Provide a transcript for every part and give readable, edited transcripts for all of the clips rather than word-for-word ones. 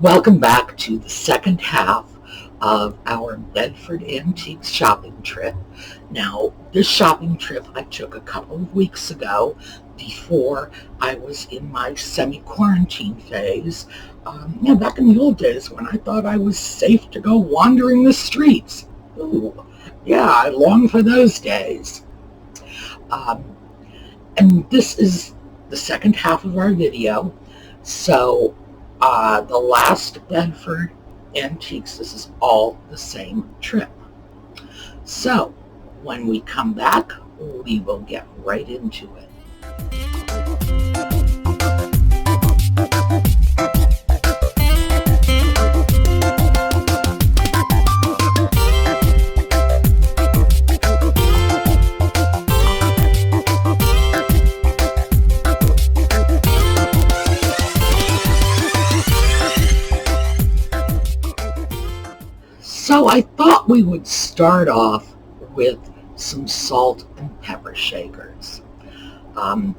Welcome back to the second half of our Bedford Antiques shopping trip. Now, this shopping trip I took a couple of weeks ago before I was in my semi-quarantine phase. Back in the old days when I thought I was safe to go wandering the streets. Ooh, yeah, I long for those days. And this is the second half of our video. So, the last Bedford Antiques, this is all the same trip. So, when we come back, we will get right into it. So I thought we would start off with some salt and pepper shakers. I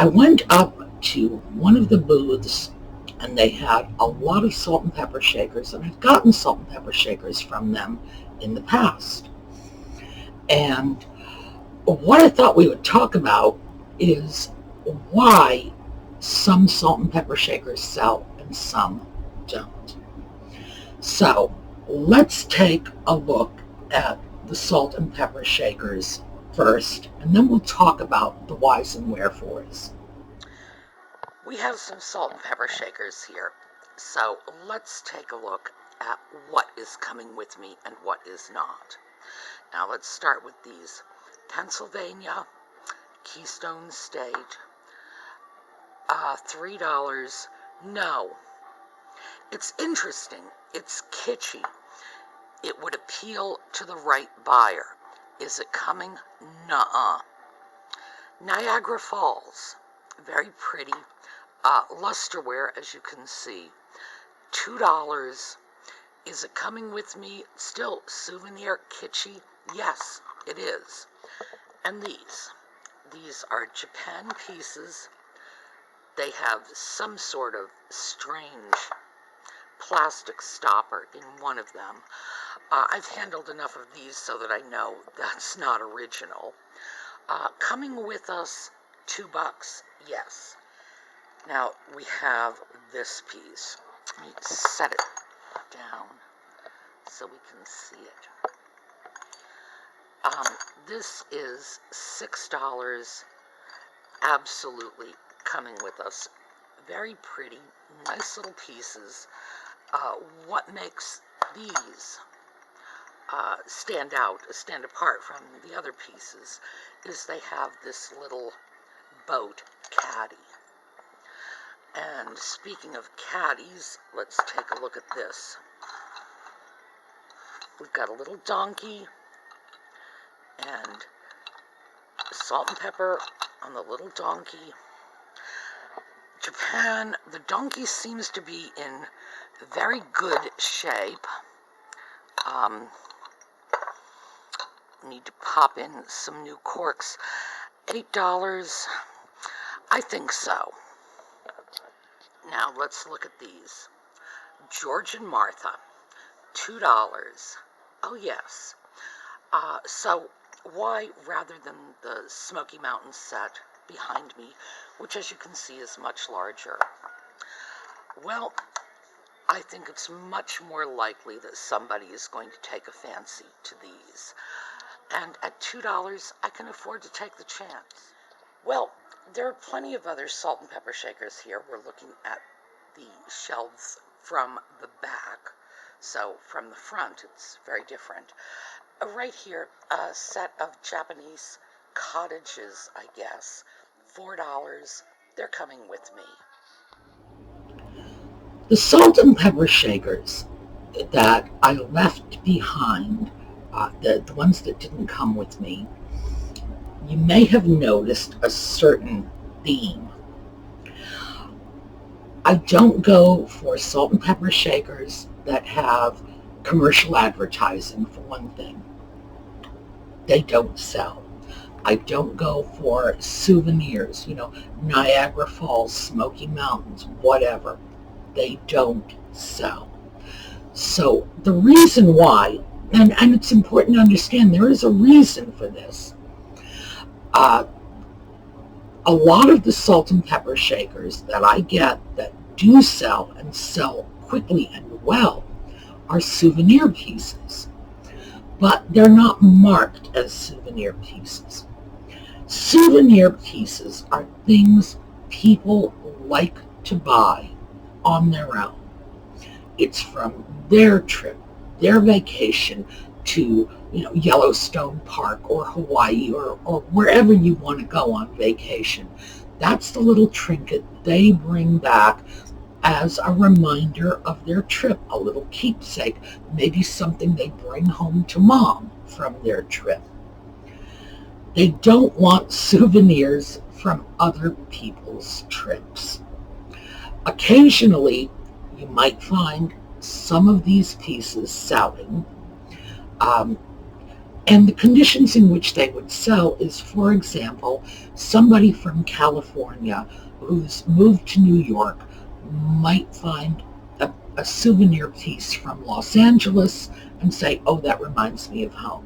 went up to one of the booths and they had a lot of salt and pepper shakers, and I've gotten salt and pepper shakers from them in the past. And what I thought we would talk about is why some salt and pepper shakers sell and some don't. So let's take a look at the salt and pepper shakers first, and then we'll talk about the whys and wherefores. We have some salt and pepper shakers here, so let's take a look at what is coming with me and what is not. Now let's start with these. Pennsylvania Keystone State, $3. No. It's interesting. It's kitschy. It would appeal to the right buyer. Is it coming? Nuh-uh. Niagara Falls. Very pretty. Lustreware, as you can see. $2. Is it coming with me? Still souvenir kitschy? Yes, it is. And these are Japan pieces. They have some sort of strange plastic stopper in one of them. I've handled enough of these so that I know that's not original. Coming with us, $2, yes. Now we have this piece. Let me set it down so we can see it. This is $6, absolutely coming with us. Very pretty, nice little pieces. What makes these stand apart from the other pieces, is they have this little boat caddy. And speaking of caddies, let's take a look at this. We've got a little donkey and salt and pepper on the little donkey. Japan, the donkey seems to be in very good shape. Need to pop in some new corks. $8, I think so. Now let's look at these. George and Martha, $2. Oh yes. So why, rather than the Smoky Mountain set behind me, which as you can see is much larger? Well, I think it's much more likely that somebody is going to take a fancy to these. And at $2, I can afford to take the chance. Well, there are plenty of other salt and pepper shakers here. We're looking at the shelves from the back. So from the front, it's very different. Right here, a set of Japanese cottages, I guess. $4. They're coming with me. The salt and pepper shakers that I left behind, the ones that didn't come with me, you may have noticed a certain theme. I don't go for salt and pepper shakers that have commercial advertising, for one thing. They don't sell. I don't go for souvenirs, Niagara Falls, Smoky Mountains, whatever. They don't sell. So the reason why, and it's important to understand there is a reason for this. A lot of the salt and pepper shakers that I get that do sell and sell quickly and well are souvenir pieces, but they're not marked as souvenir pieces. Souvenir pieces are things people like to buy on their own. It's from their trip, their vacation to Yellowstone Park or Hawaii or wherever you want to go on vacation. That's the little trinket they bring back as a reminder of their trip, a little keepsake, maybe something they bring home to mom from their trip. They don't want souvenirs from other people's trips. Occasionally, you might find some of these pieces selling, and the conditions in which they would sell is, for example, somebody from California who's moved to New York might find a souvenir piece from Los Angeles and say, oh, that reminds me of home.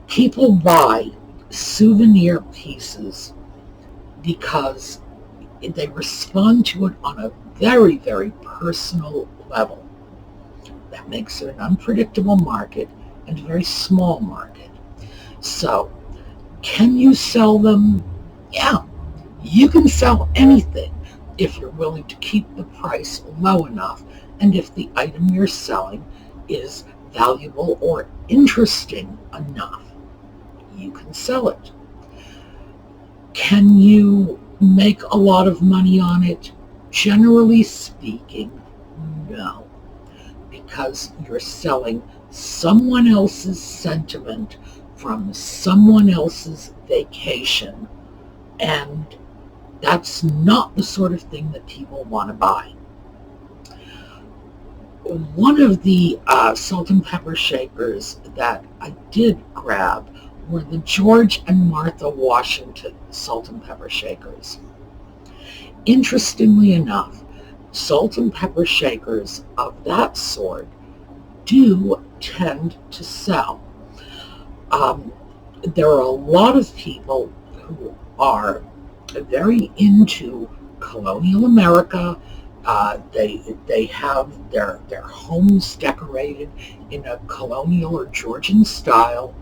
People buy souvenir pieces because they respond to it on a very, very personal level. That makes it an unpredictable market and a very small market. So, can you sell them? Yeah, you can sell anything if you're willing to keep the price low enough and if the item you're selling is valuable or interesting enough. You can sell it. Can you make a lot of money on it? Generally speaking, no, because you're selling someone else's sentiment from someone else's vacation, and that's not the sort of thing that people want to buy. One of the salt and pepper shakers that I did grab were the George and Martha Washington salt and pepper shakers. Interestingly enough, salt and pepper shakers of that sort do tend to sell. There are a lot of people who are very into colonial America. They have their homes decorated in a colonial or Georgian style.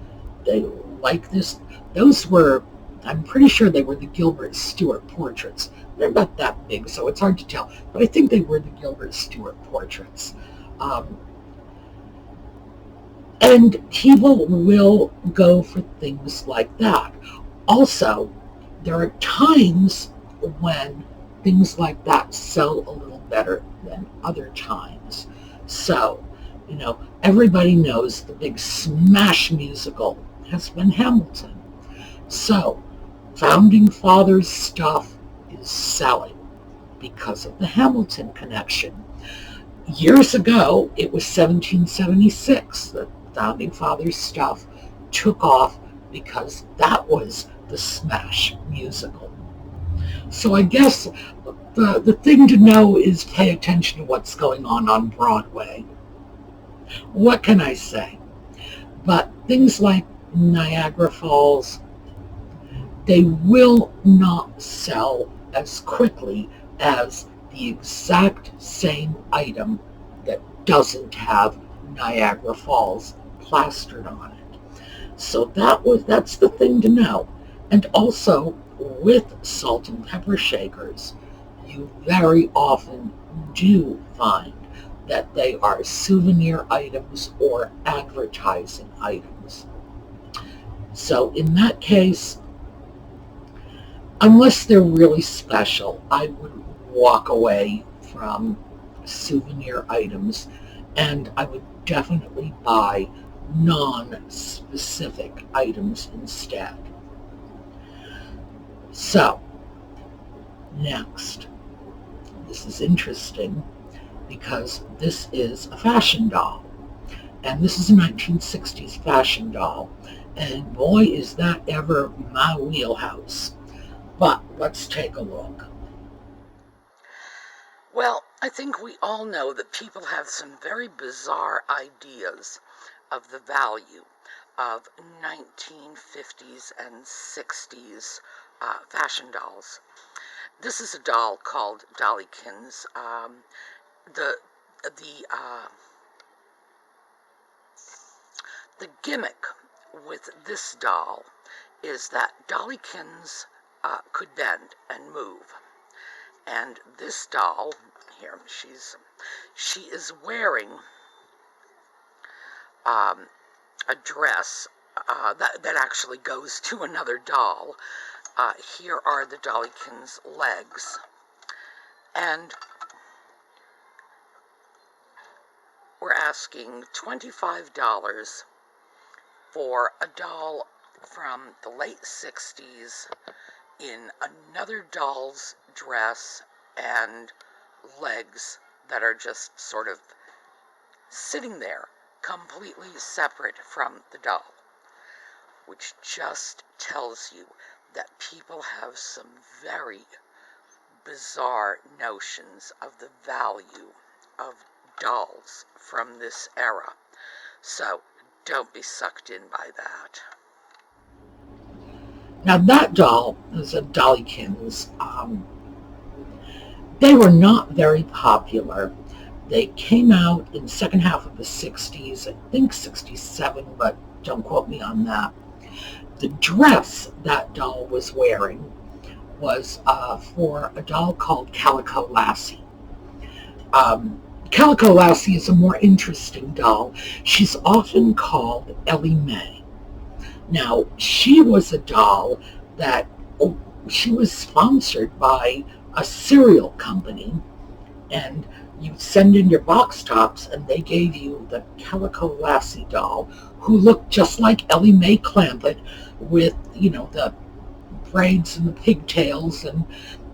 They like this. Those were, I'm pretty sure they were the Gilbert Stuart portraits. They're not that big, so it's hard to tell, but I think they were the Gilbert Stuart portraits. And people will go for things like that. Also, there are times when things like that sell a little better than other times. So, everybody knows the big smash musical has been Hamilton. So, Founding Fathers stuff is selling because of the Hamilton connection. Years ago, it was 1776 that Founding Fathers stuff took off because that was the smash musical. So I guess the thing to know is pay attention to what's going on Broadway. What can I say? But things like Niagara Falls, they will not sell as quickly as the exact same item that doesn't have Niagara Falls plastered on it. So that's the thing to know. And also, with salt and pepper shakers, you very often do find that they are souvenir items or advertising items. So in that case, unless they're really special, I would walk away from souvenir items, and I would definitely buy non-specific items instead. So, next. This is interesting because this is a fashion doll. And this is a 1960s fashion doll. And boy, is that ever my wheelhouse. But let's take a look. Well, I think we all know that people have some very bizarre ideas of the value of 1950s and 60s fashion dolls. This is a doll called Dollykins. The gimmick with this doll is that Dollykins could bend and move. And this doll, here, she is wearing a dress that actually goes to another doll. Here are the Dollykins legs. And we're asking $25 for a doll from the late 60s in another doll's dress and legs that are just sort of sitting there, completely separate from the doll, which just tells you that people have some very bizarre notions of the value of dolls from this era. So don't be sucked in by that. Now that doll is a Dollykins. They were not very popular. They came out in the second half of the 60s, I think 67, but don't quote me on that. The dress that doll was wearing was for a doll called Calico Lassie. Calico Lassie is a more interesting doll. She's often called Ellie Mae. Now, she was a doll that she was sponsored by a cereal company, and you send in your box tops and they gave you the Calico Lassie doll, who looked just like Ellie Mae Clampett with, the braids and the pigtails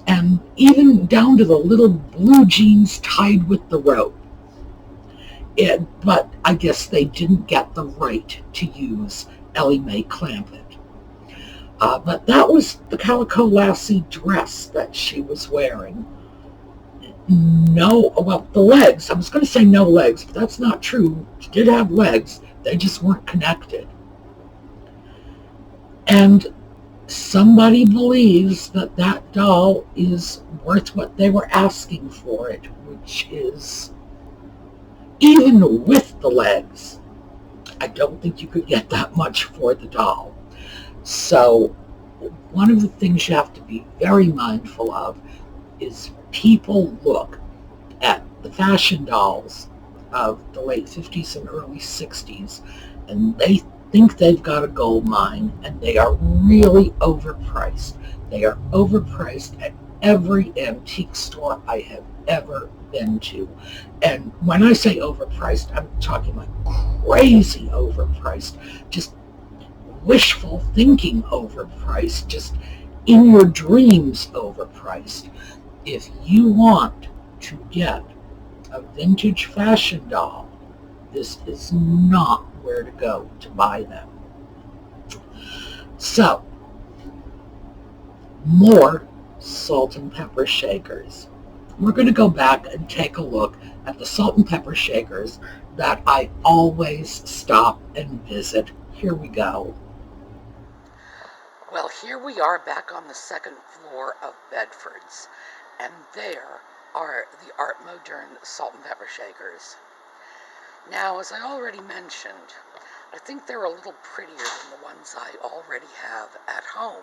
and even down to the little blue jeans tied with the rope. But I guess they didn't get the right to use Ellie Mae Clampett. But that was the Calico Lassie dress that she was wearing. The legs. I was going to say no legs, but that's not true. She did have legs. They just weren't connected. And somebody believes that that doll is worth what they were asking for it, which is, even with the legs, I don't think you could get that much for the doll. So one of the things you have to be very mindful of is people look at the fashion dolls of the late 50s and early 60s, and they think they've got a gold mine, and they are really overpriced. They are overpriced at every antique store I have ever been to. And when I say overpriced, I'm talking like crazy overpriced, just wishful thinking overpriced, just in your dreams overpriced. If you want to get a vintage fashion doll, this is not where to go to buy them. So, more salt and pepper shakers. We're going to go back and take a look at the salt and pepper shakers that I always stop and visit. Here we go. Well, here we are back on the second floor of Bedford's, and there are the Art Moderne salt and pepper shakers. Now, as I already mentioned, I think they're a little prettier than the ones I already have at home.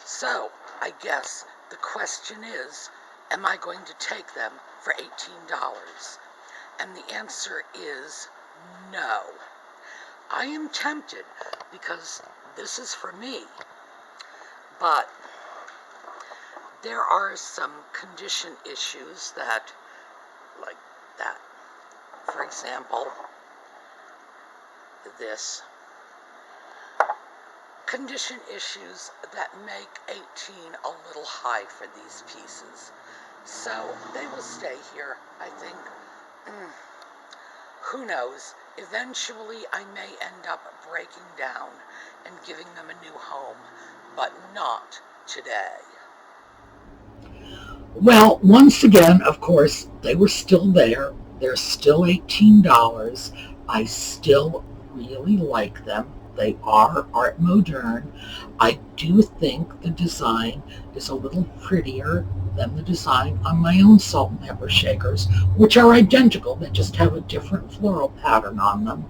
So, I guess the question is, am I going to take them for $18? And the answer is no. I am tempted because this is for me, but there are some condition issues that, like that. For example, this. Condition issues that make 18 a little high for these pieces. So they will stay here, I think. Who knows? Eventually, I may end up breaking down and giving them a new home, but not today. Well, once again, of course, they were still there. They're still $18. I still really like them. They are art moderne. I do think the design is a little prettier than the design on my own salt and pepper shakers, which are identical. They just have a different floral pattern on them.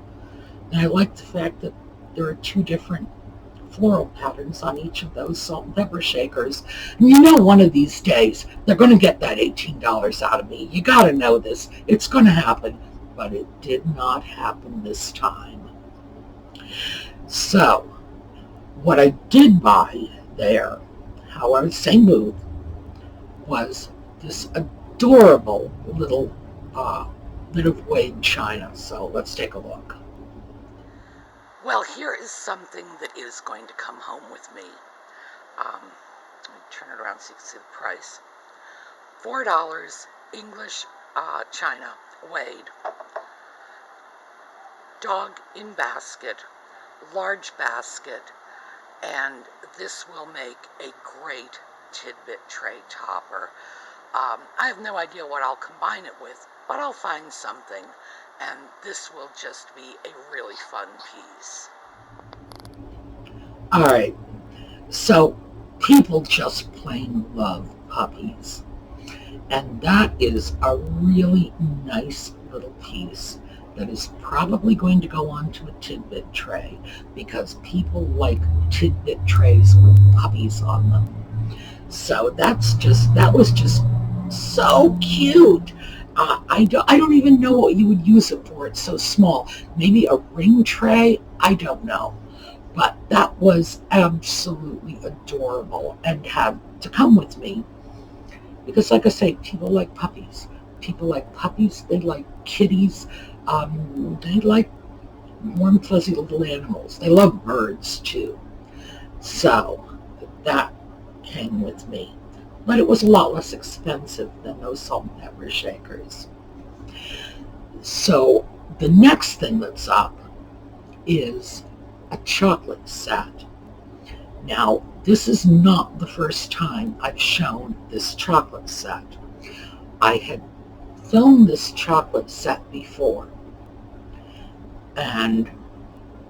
And I like the fact that there are two different floral patterns on each of those salt and pepper shakers. And you know, one of these days, they're going to get that $18 out of me. You got to know this. It's going to happen. But it did not happen this time. So, what I did buy there, however, same booth, was this adorable little bit of Wade china. So let's take a look. Well, here is something that is going to come home with me. Let me turn it around so you can see the price. $4, English china, Wade. Dog in basket, large basket, and this will make a great tidbit tray topper. I have no idea what I'll combine it with, but I'll find something, and this will just be a really fun piece. All right, so people just plain love puppies, and that is a really nice little piece that is probably going to go onto a tidbit tray because people like tidbit trays with puppies on them. So that was just so cute. I don't even know what you would use it for. It's so small. Maybe a ring tray? I don't know. But that was absolutely adorable and had to come with me because, like I say, people like puppies. People like puppies. They like kitties. They like warm, fuzzy little animals. They love birds, too. So that came with me. But it was a lot less expensive than those salt and pepper shakers. So the next thing that's up is a chocolate set. Now, this is not the first time I've shown this chocolate set. I had filmed this chocolate set before. And,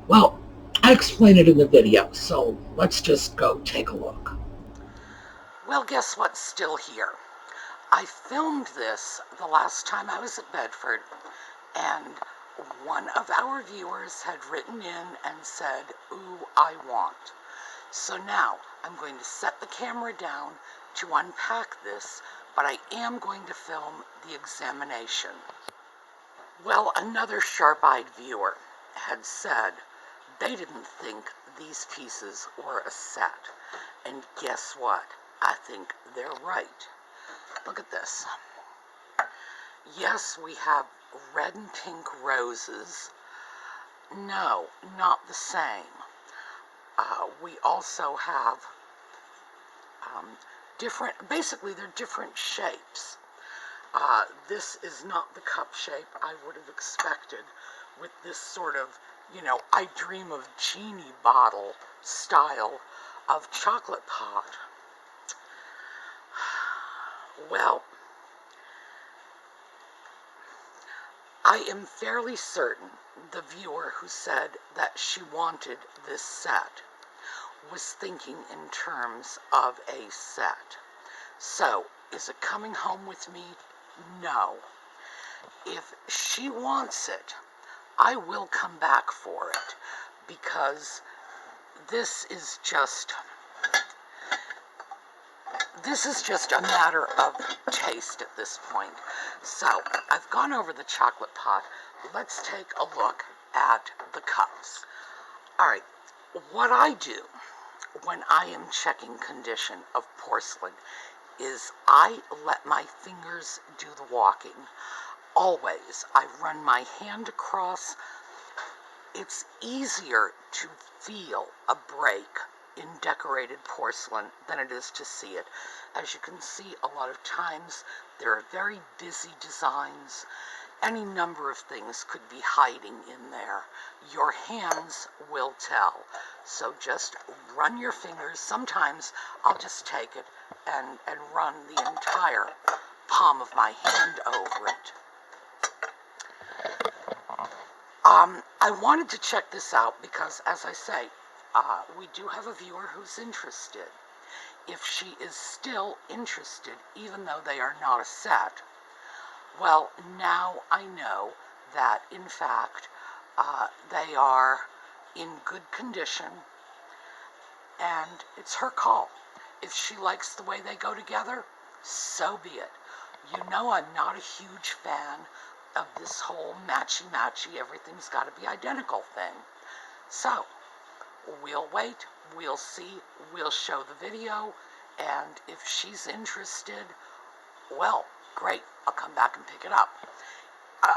well, I explain it in the video, so let's just go take a look. Well, guess what's still here? I filmed this the last time I was at Bedford, and one of our viewers had written in and said, "Ooh, I want." So now I'm going to set the camera down to unpack this, but I am going to film the examination. Well, another sharp-eyed viewer had said they didn't think these pieces were a set. And guess what? I think they're right. Look at this. Yes, we have red and pink roses. No, not the same. We also have basically they're different shapes. This is not the cup shape I would have expected with this sort of, I dream of genie bottle style of chocolate pot. Well, I am fairly certain the viewer who said that she wanted this set was thinking in terms of a set. So, is it coming home with me? No. If she wants it, I will come back for it, because this is just a matter of taste at this point. So, I've gone over the chocolate pot. Let's take a look at the cups. Alright, what I do when I am checking condition of porcelain is I let my fingers do the walking. Always, I run my hand across. It's easier to feel a break in decorated porcelain than it is to see it. As you can see, a lot of times there are very busy designs, Any number of things could be hiding in there. Your hands will tell. So just run your fingers. Sometimes I'll just take it and run the entire palm of my hand over it. I wanted to check this out because, as I say, we do have a viewer who's interested. If she is still interested, even though they are not a set, well, now I know that, in fact, they are in good condition, and it's her call. If she likes the way they go together, so be it. You know I'm not a huge fan of this whole matchy-matchy, everything's got to be identical thing. So, we'll wait, we'll see, we'll show the video, and if she's interested, well, great, I'll come back and pick it up,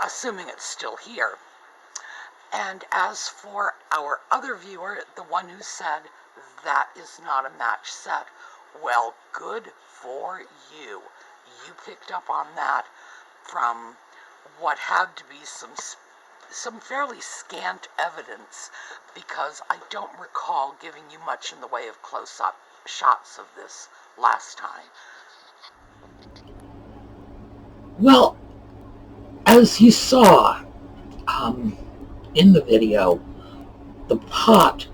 assuming it's still here. And as for our other viewer, the one who said that is not a match set, well, good for you. You picked up on that from what had to be some fairly scant evidence, because I don't recall giving you much in the way of close-up shots of this last time. Well, as you saw in the video, the pot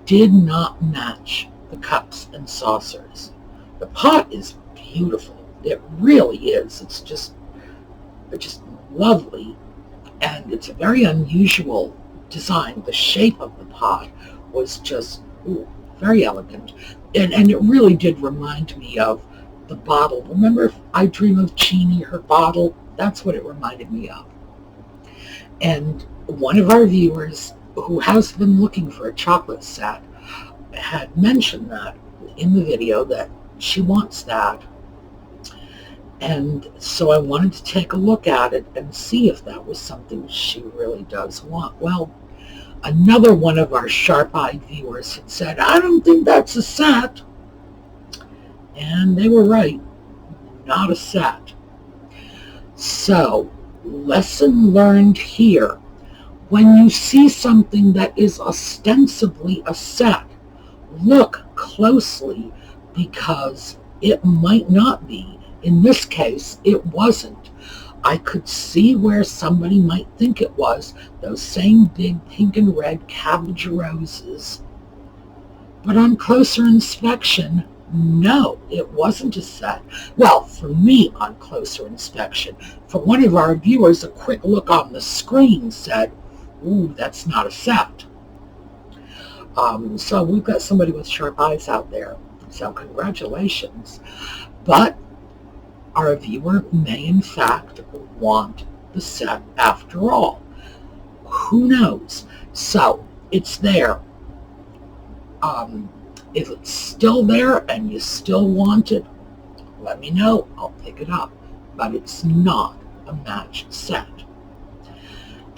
did not match the cups and saucers. The pot is beautiful. It really is. It's just lovely, and it's a very unusual design. The shape of the pot was just very elegant, and it really did remind me of the bottle. Remember I Dream of Jeannie, her bottle? That's what it reminded me of. And one of our viewers who has been looking for a chocolate set had mentioned that in the video, that she wants that. And so I wanted to take a look at it and see if that was something she really does want. Well, another one of our sharp-eyed viewers had said, I don't think that's a set. And they were right, not a set. So, lesson learned here. When you see something that is ostensibly a set, look closely, because it might not be. In this case, it wasn't. I could see where somebody might think it was, those same big pink and red cabbage roses. But on closer inspection, no, it wasn't a set. Well, for me, on closer inspection. For one of our viewers, a quick look on the screen said, ooh, that's not a set. So we've got somebody with sharp eyes out there. So congratulations. But our viewer may in fact want the set after all. Who knows? So it's there. If it's still there and you still want it, let me know. I'll pick it up. But it's not a match set.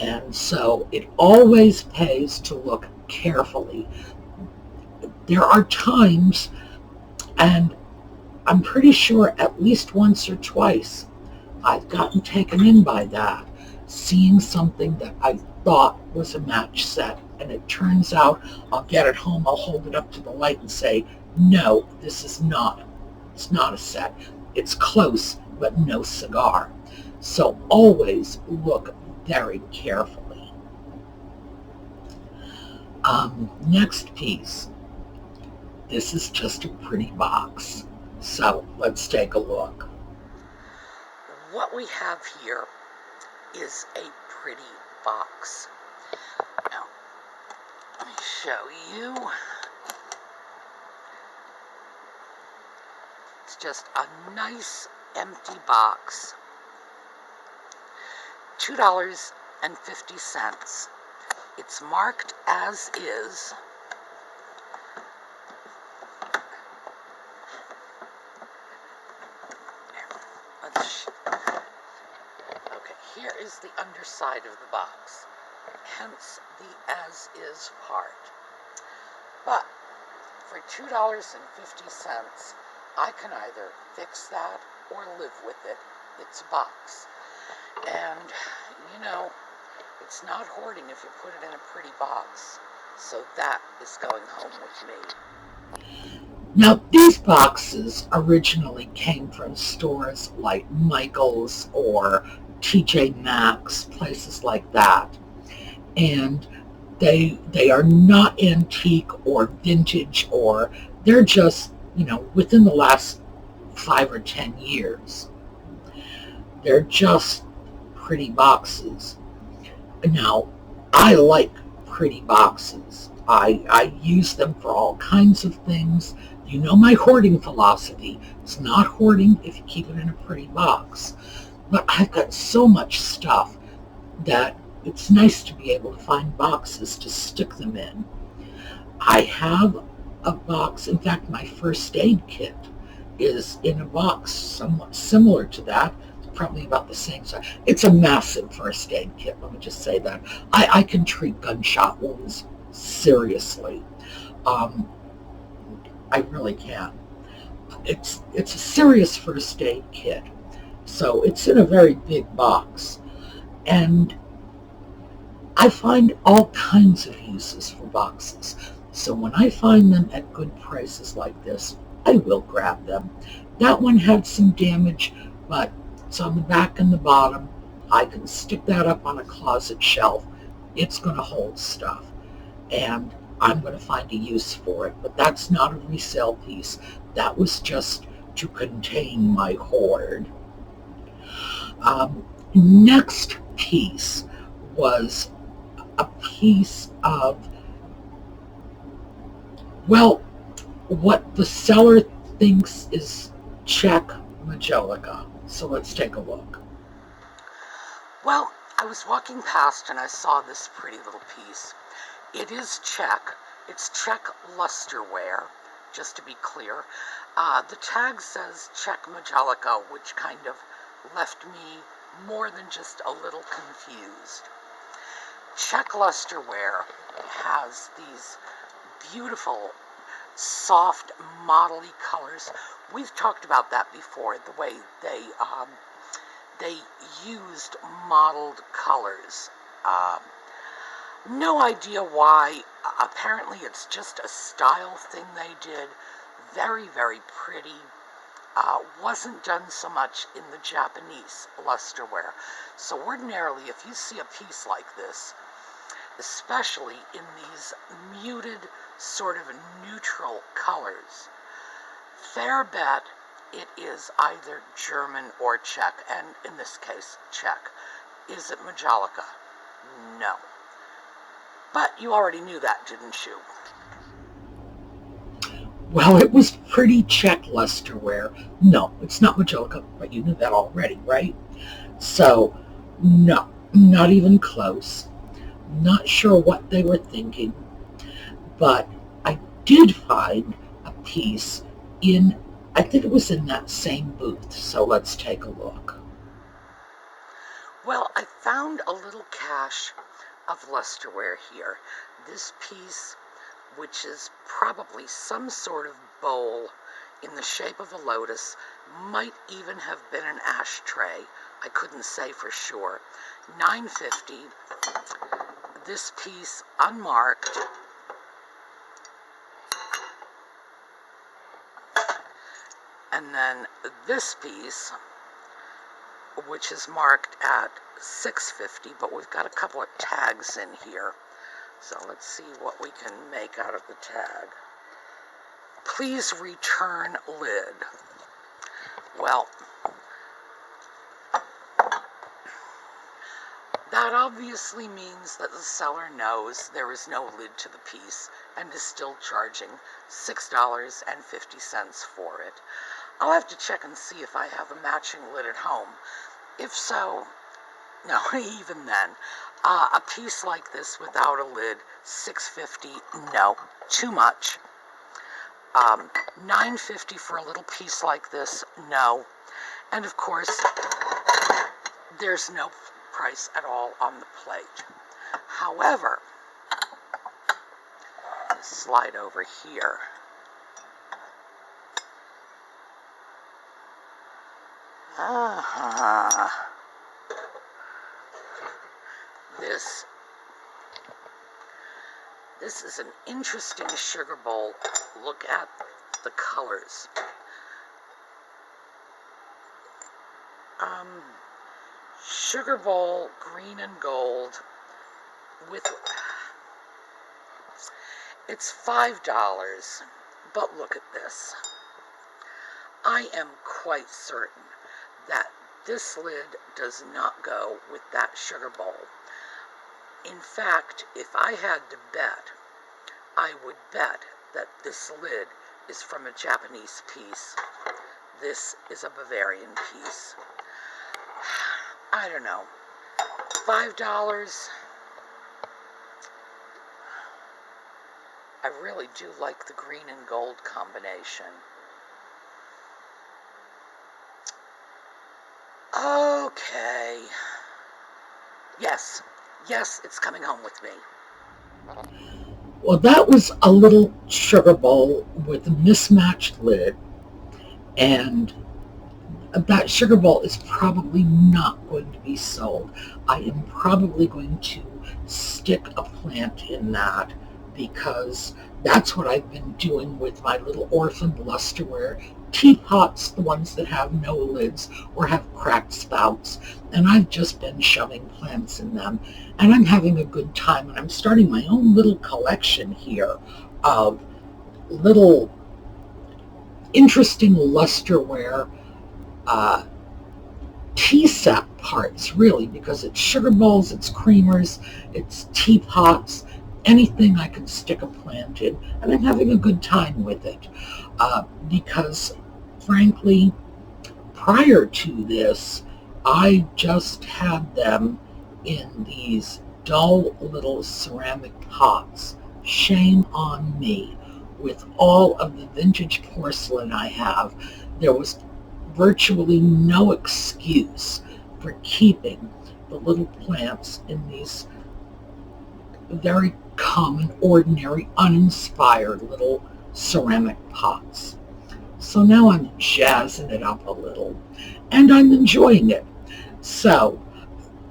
And so it always pays to look carefully. There are times, and I'm pretty sure at least once or twice, I've gotten taken in by that, seeing something that I thought was a match set, and it turns out I'll get it home, I'll hold it up to the light and say, no, this is not. It's not a set. It's close, but no cigar. So always look very carefully. Next piece. This is just a pretty box. So let's take a look. What we have here is a pretty box. Now, let me show you. It's just a nice empty box. $2.50. It's marked as is. Okay, here is the underside of the box, hence the as is part. But for $2.50, I can either fix that or live with it. It's a box. And, you know, it's not hoarding if you put it in a pretty box. So that is going home with me. Now, these boxes originally came from stores like Michael's or TJ Maxx, places like that. And they are not antique or vintage, or they're just, within the last 5 or 10 years. They're just pretty boxes. Now, I like pretty boxes. I use them for all kinds of things. You know my hoarding philosophy. It's not hoarding if you keep it in a pretty box. But I've got so much stuff that it's nice to be able to find boxes to stick them in. I have a box. In fact, my first aid kit is in a box somewhat similar to that. It's probably about the same size. It's a massive first aid kit, let me just say that. I can treat gunshot wounds seriously. I really can. It's a serious first aid kit. So it's in a very big box. And I find all kinds of uses for boxes. So when I find them at good prices like this, I will grab them. That one had some damage, but it's on the back and the bottom. I can stick that up on a closet shelf. It's going to hold stuff. And I'm going to find a use for it. But that's not a resale piece. That was just to contain my hoard. Next piece was a piece of, well, what the seller thinks is Czech Majolica. So let's take a look. Well, I was walking past and I saw this pretty little piece. It is Czech. It's Czech lustreware, just to be clear. The tag says Czech Majolica, which kind of left me more than just a little confused. Czech lustreware has these beautiful, soft, modelly colors. We've talked about that before, the way they used modeled colors. No idea why. Apparently it's just a style thing they did. Very, very pretty. Wasn't done so much in the Japanese lustreware. So ordinarily, if you see a piece like this, especially in these muted, sort of neutral colors, fair bet it is either German or Czech, and in this case, Czech. Is it Majolica? No. But you already knew that, didn't you? Well, it was pretty Czech lustreware. No, it's not Majolica, but you knew that already, right? So, no, not even close. Not sure what they were thinking, but I did find a piece in, I think it was in that same booth, so let's take a look. Well, I found a little cache of lustreware here. This piece, which is probably some sort of bowl in the shape of a lotus, might even have been an ashtray. I couldn't say for sure. $9.50. This piece unmarked. And then this piece, which is marked at $6.50, but we've got a couple of tags in here. So let's see what we can make out of the tag. Please return lid. Well, that obviously means that the seller knows there is no lid to the piece and is still charging $6.50 for it. I'll have to check and see if I have a matching lid at home. If so, no, even then, a piece like this without a lid, $6.50, no, too much. $9.50 for a little piece like this, no. And of course, there's no price at all on the plate. However, slide over here. this. This is an interesting sugar bowl. Look at the colors. Sugar bowl, green and gold, with, it's $5, but look at this. I am quite certain that this lid does not go with that sugar bowl. In fact, if I had to bet, I would bet that this lid is from a Japanese piece. This is a Bavarian piece. I don't know. $5. I really do like the green and gold combination. Okay. Yes, it's coming home with me. Well, that was a little sugar bowl with a mismatched lid, and that sugar bowl is probably not going to be sold. I am probably going to stick a plant in that, because that's what I've been doing with my little orphan lustreware teapots, the ones that have no lids or have cracked spouts, and I've just been shoving plants in them, and I'm having a good time, and I'm starting my own little collection here of little interesting lustreware tea set parts, really, because it's sugar bowls, it's creamers, it's teapots, anything I can stick a plant in, and I'm having a good time with it, because frankly, prior to this, I just had them in these dull little ceramic pots. Shame on me. With all of the vintage porcelain I have, there was virtually no excuse for keeping the little plants in these very common, ordinary, uninspired little ceramic pots. So now I'm jazzing it up a little, and I'm enjoying it. So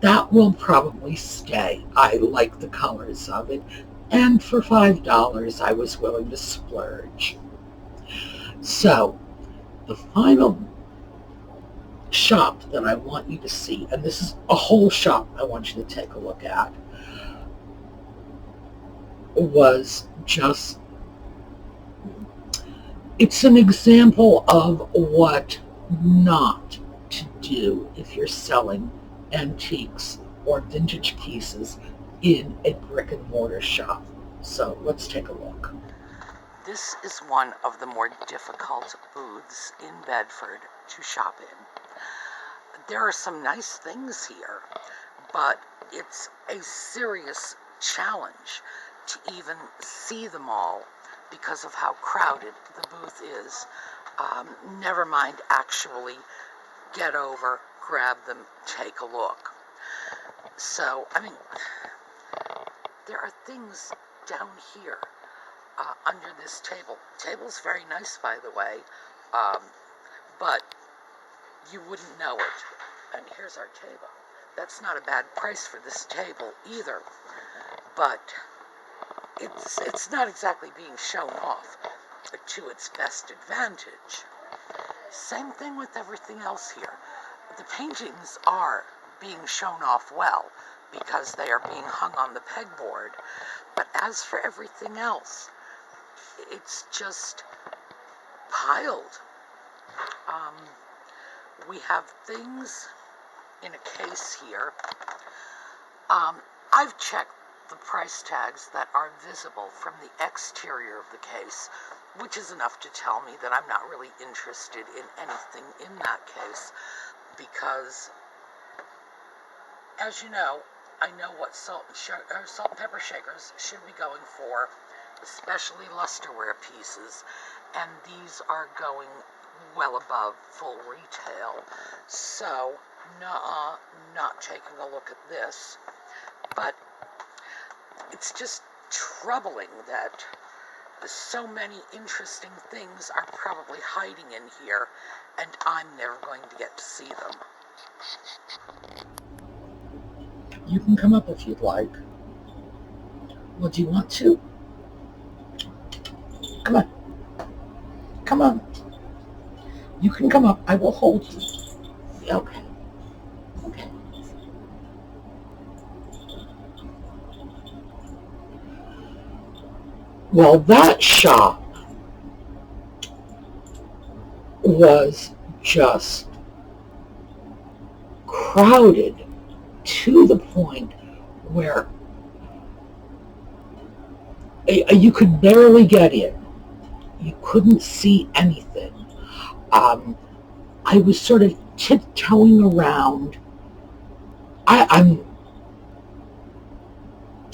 that will probably stay. I like the colors of it, and for $5 I was willing to splurge. So the final shop that I want you to see, and this is a whole shop I want you to take a look at, was just, it's an example of what not to do if you're selling antiques or vintage pieces in a brick and mortar shop. So let's take a look. This is one of the more difficult booths in Bedford to shop in. There are some nice things here, but it's a serious challenge to even see them all because of how crowded the booth is. Never mind actually get over, grab them, take a look. So, I mean, there are things down here under this table. Table's very nice, by the way, but you wouldn't know it. And here's our table. That's not a bad price for this table either, but it's not exactly being shown off to its best advantage. Same thing with everything else here. The paintings are being shown off well because they are being hung on the pegboard, but as for everything else, it's just piled. We have things in a case here. I've checked the price tags that are visible from the exterior of the case, which is enough to tell me that I'm not really interested in anything in that case, because, as you know, I know what salt and pepper shakers should be going for, especially lustreware pieces, and these are going well above full retail. So, not taking a look at this. But it's just troubling that so many interesting things are probably hiding in here, and I'm never going to get to see them. You can come up if you'd like. Well, do you want to? Come on. Come on. You can come up. I will hold you. Okay. Okay. Well, that shop was just crowded to the point where you could barely get in. You couldn't see anything. I was sort of tiptoeing around. I'm,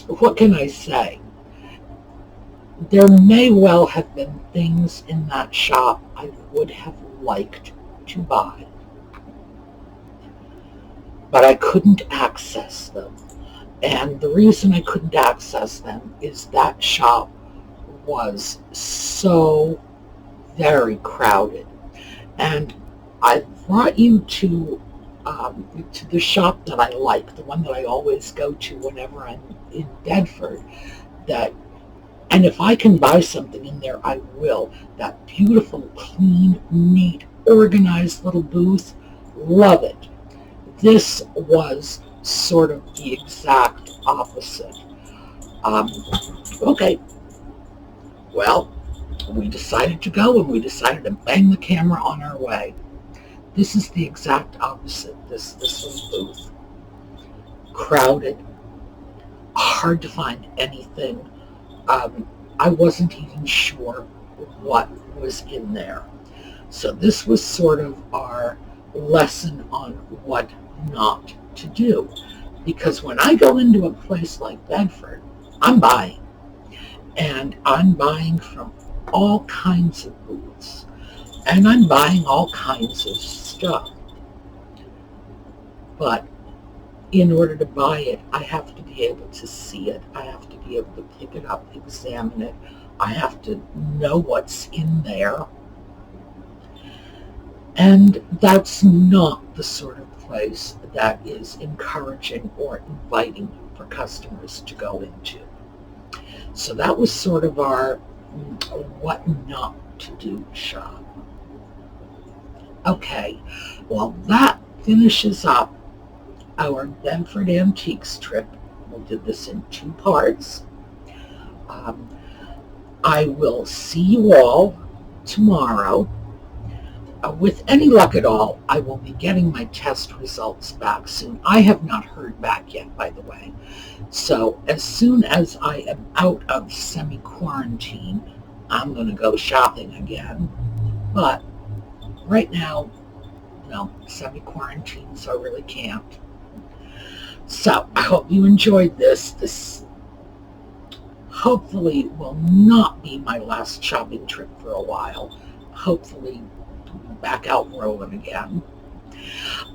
what can I say? There may well have been things in that shop I would have liked to buy, but I couldn't access them. And the reason I couldn't access them is that shop was so very crowded. And I brought you to the shop that I like, the one that I always go to whenever I'm in Bedford. And if I can buy something in there, I will. That beautiful, clean, neat, organized little booth, love it. This was sort of the exact opposite. Okay, well, we decided to go, and we decided to bang the camera on our way. This is the exact opposite, this little booth. Crowded, hard to find anything. I wasn't even sure what was in there. So this was sort of our lesson on what not to do. Because when I go into a place like Bedford, I'm buying. And I'm buying from all kinds of booths. And I'm buying all kinds of stuff. But in order to buy it, I have to be able to see it. I have to be able to pick it up, examine it. I have to know what's in there. And that's not the sort of place that is encouraging or inviting for customers to go into. So that was sort of our what not to do shop. Okay, well, that finishes up our Bedford Antiques trip. We did this in 2 parts. I will see you all tomorrow. With any luck at all, I will be getting my test results back soon. I have not heard back yet, by the way. So as soon as I am out of semi-quarantine, I'm going to go shopping again. But right now, no, semi-quarantine, so I really can't. So I hope you enjoyed this. This hopefully will not be my last shopping trip for a while. Hopefully back out rolling again.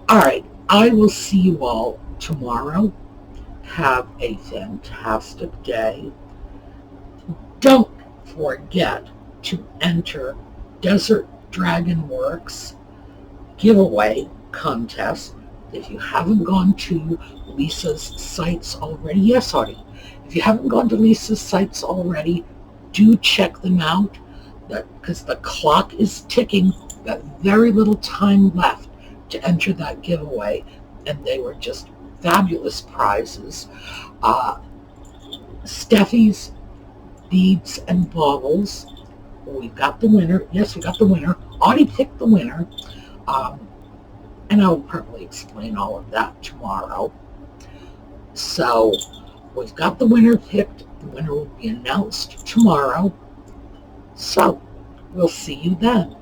All right, I will see you all tomorrow. Have a fantastic day. Don't forget to enter DesertDragonworks giveaway contest. If you haven't gone to Lisa's sites already, yes, Artie, if you haven't gone to Lisa's sites already, do check them out, because the clock is ticking. Got very little time left to enter that giveaway, and they were just fabulous prizes. Steffi's beads and baubles. We got the winner. Yes, we got the winner. Audie picked the winner. And I'll probably explain all of that tomorrow. So we've got the winner picked. The winner will be announced tomorrow. So we'll see you then.